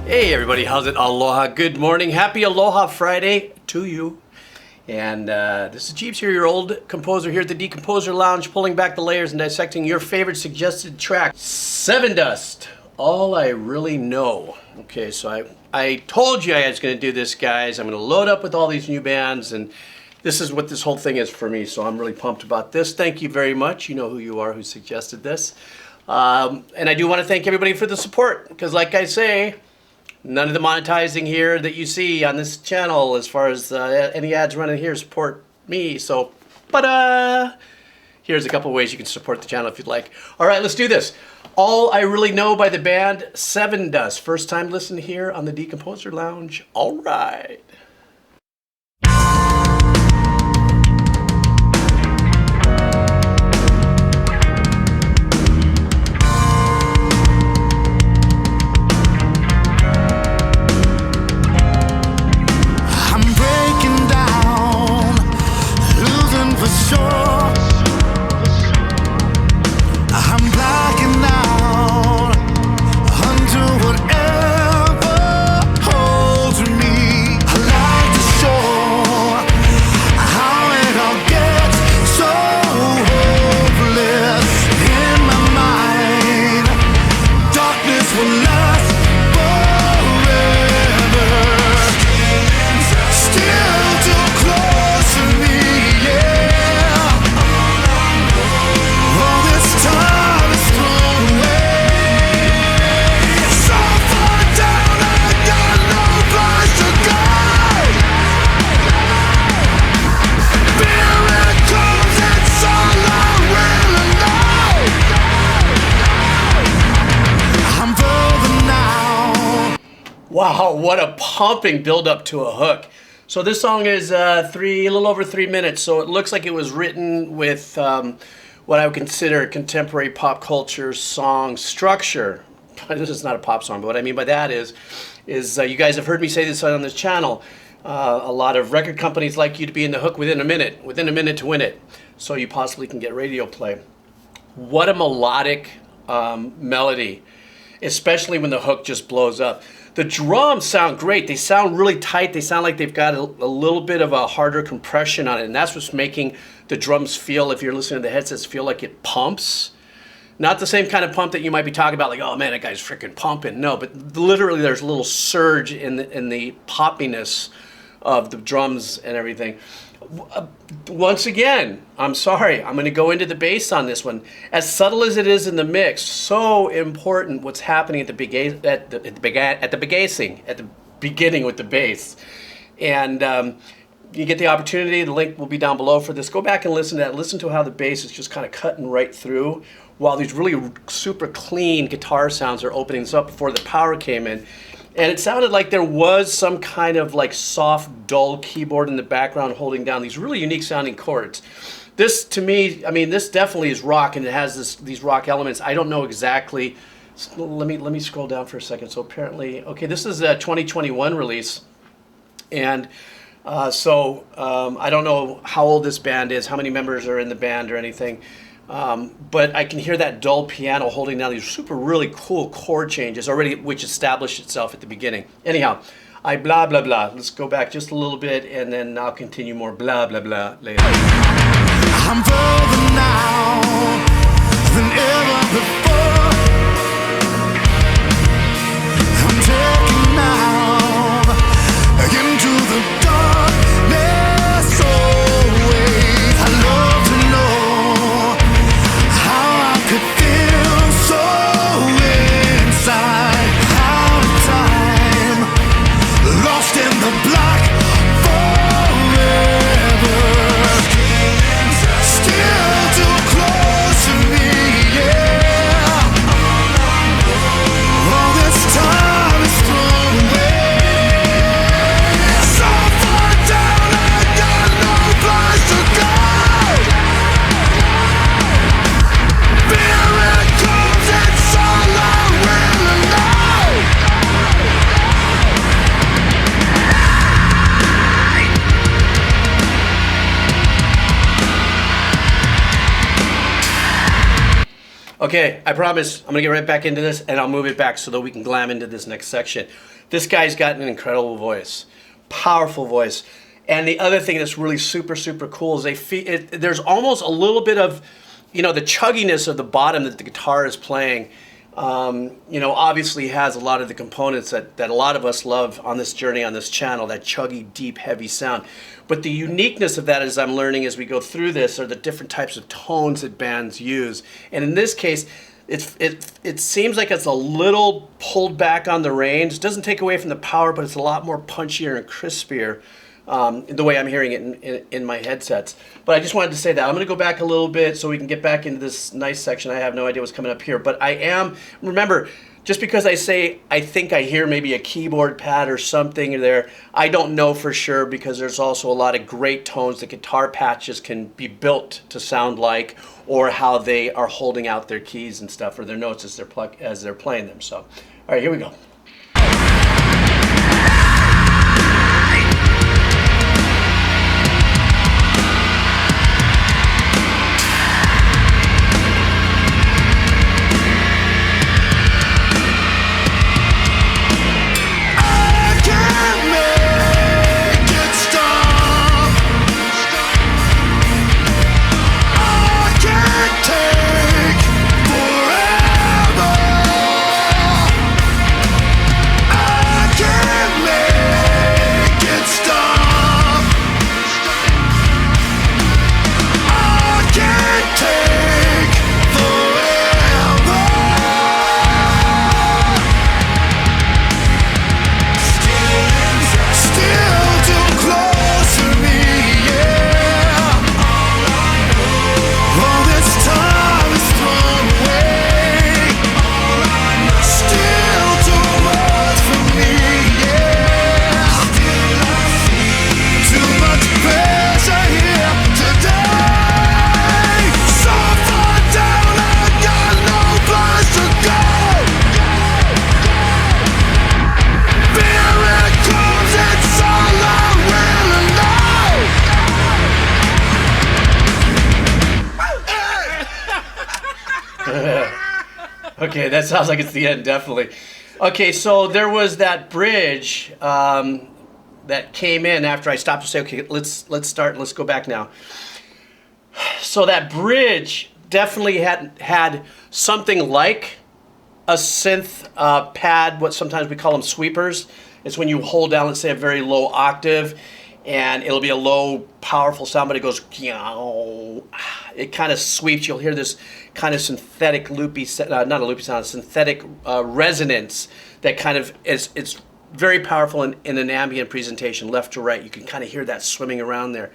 Hey everybody, how's it? Aloha, good morning, happy Aloha Friday to you. And this is Geebz here, your old composer here at the Decomposer Lounge, pulling back the layers and dissecting your favorite suggested track. Sevendust, All I Really Know. Okay, so I told you I was going to do this, guys. I'm going to load up with all these new bands, and this is what this whole thing is for me, so I'm really pumped about this. Thank you very much. You know who you are who suggested this. And I do want to thank everybody for the support, because like I say, none of the monetizing here that you see on this channel, as far as any ads running here, support me. So, here's a couple ways you can support the channel if you'd like. All right, let's do this. All I Really Know by the band Sevendust. First time listening here on the Decomposer Lounge. All right. Wow, what a pumping build up to a hook. So this song is a little over 3 minutes, so it looks like it was written with what I would consider contemporary pop culture song structure. This is not a pop song, but what I mean by that is you guys have heard me say this on this channel. A lot of record companies like you to be in the hook within a minute to win it, so you possibly can get radio play. What a melodic melody, especially when the hook just blows up. The drums sound great. They sound really tight. They sound like they've got a little bit of a harder compression on it, and that's what's making the drums feel, if you're listening to the headsets, feel like it pumps. Not the same kind of pump that you might be talking about, like, oh man, that guy's freaking pumping. No, but literally there's a little surge in the poppiness of the drums and everything. Once again, I'm sorry, I'm going to go into the bass on this one. As subtle as it is in the mix, so important what's happening at the beginning with the bass. And you get the opportunity, the link will be down below for this. Go back and listen to that. Listen to how the bass is just kind of cutting right through, while these really super clean guitar sounds are opening this up before the power came in. And it sounded like there was some kind of like soft, dull keyboard in the background holding down these really unique sounding chords. This, to me, I mean, this definitely is rock, and it has these rock elements. I don't know exactly. Let me scroll down for a second. So apparently, okay, this is a 2021 release, and I don't know how old this band is, how many members are in the band or anything. But I can hear that dull piano holding down these really cool chord changes already, which established itself at the beginning. Anyhow, I blah, blah, blah. Let's go back just a little bit, and then I'll continue more blah, blah, blah later. I'm further now than ever before. I'm taking now into the darkness always. I love to know could feel so inside, out of time, lost in the black forever, still too close to me, yeah. All this time is thrown away, so far down I got no place to go. Okay, I promise I'm going to get right back into this, and I'll move it back so that we can glam into this next section. This guy's got an incredible voice, powerful voice. And the other thing that's really super, super cool is there's almost a little bit of, the chugginess of the bottom that the guitar is playing. Obviously has a lot of the components that a lot of us love on this journey, on this channel, that chuggy, deep, heavy sound. But the uniqueness of that, as I'm learning as we go through this, are the different types of tones that bands use. And in this case, it seems like it's a little pulled back on the range. It doesn't take away from the power, but it's a lot more punchier and crispier. The way I'm hearing it in my headsets. But I just wanted to say that. I'm going to go back a little bit so we can get back into this nice section. I have no idea what's coming up here. But remember, just because I say I think I hear maybe a keyboard pad or something there, I don't know for sure, because there's also a lot of great tones that guitar patches can be built to sound like, or how they are holding out their keys and stuff, or their notes as they're playing them. So, all right, here we go. Okay, that sounds like it's the end, definitely. Okay, so there was that bridge that came in after I stopped to say, okay, let's start, let's go back now. So that bridge definitely had something like a synth pad, what sometimes we call them sweepers. It's when you hold down, let's say, a very low octave, and it'll be a low, powerful sound, but it goes, it kind of sweeps. You'll hear this kind of synthetic loopy, not a loopy sound, synthetic resonance that kind of it's very powerful in an ambient presentation, left to right. You can kind of hear that swimming around there.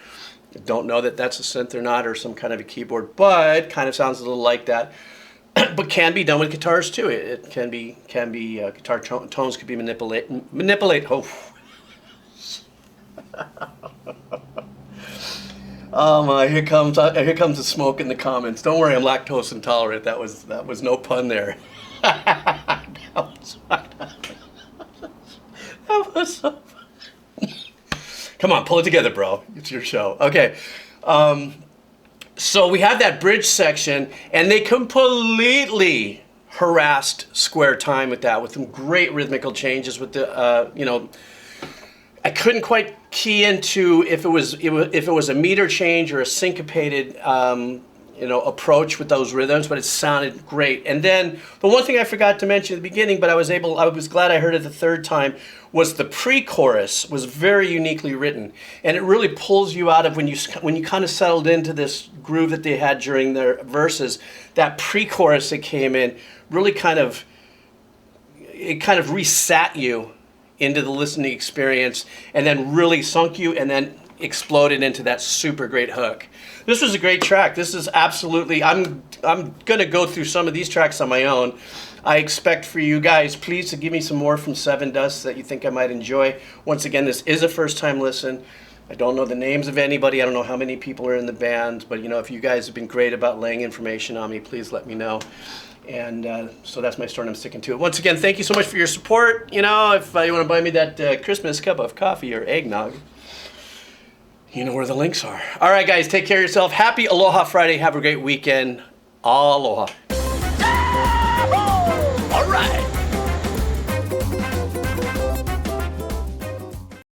Don't know that that's a synth or not, or some kind of a keyboard, but kind of sounds a little like that. But can be done with guitars too. It can be guitar tones could be manipulate. Oh. Oh my! Here comes the smoke in the comments. Don't worry, I'm lactose intolerant. That was no pun there. That was so funny. Come on, pull it together, bro. It's your show. Okay. So we have that bridge section, and they completely harassed Square Time with that, with some great rhythmical changes with the I couldn't quite key into if it was a meter change or a syncopated approach with those rhythms, but it sounded great. And then the one thing I forgot to mention at the beginning, but I was glad I heard it the third time, was the pre-chorus was very uniquely written, and it really pulls you out of when you kind of settled into this groove that they had during their verses. That pre-chorus that came in really kind of reset you into the listening experience, and then really sunk you, and then exploded into that super great hook. This was a great track. This is absolutely, I'm gonna go through some of these tracks on my own. I expect for you guys, please, to give me some more from Sevendust that you think I might enjoy. Once again, this is a first time listen. I don't know the names of anybody. I don't know how many people are in the band, but if you guys have been great about laying information on me, please let me know. And so that's my story, and I'm sticking to it. Once again, thank you so much for your support. If you want to buy me that Christmas cup of coffee or eggnog, you know where the links are. All right, guys, take care of yourself. Happy Aloha Friday. Have a great weekend. Aloha.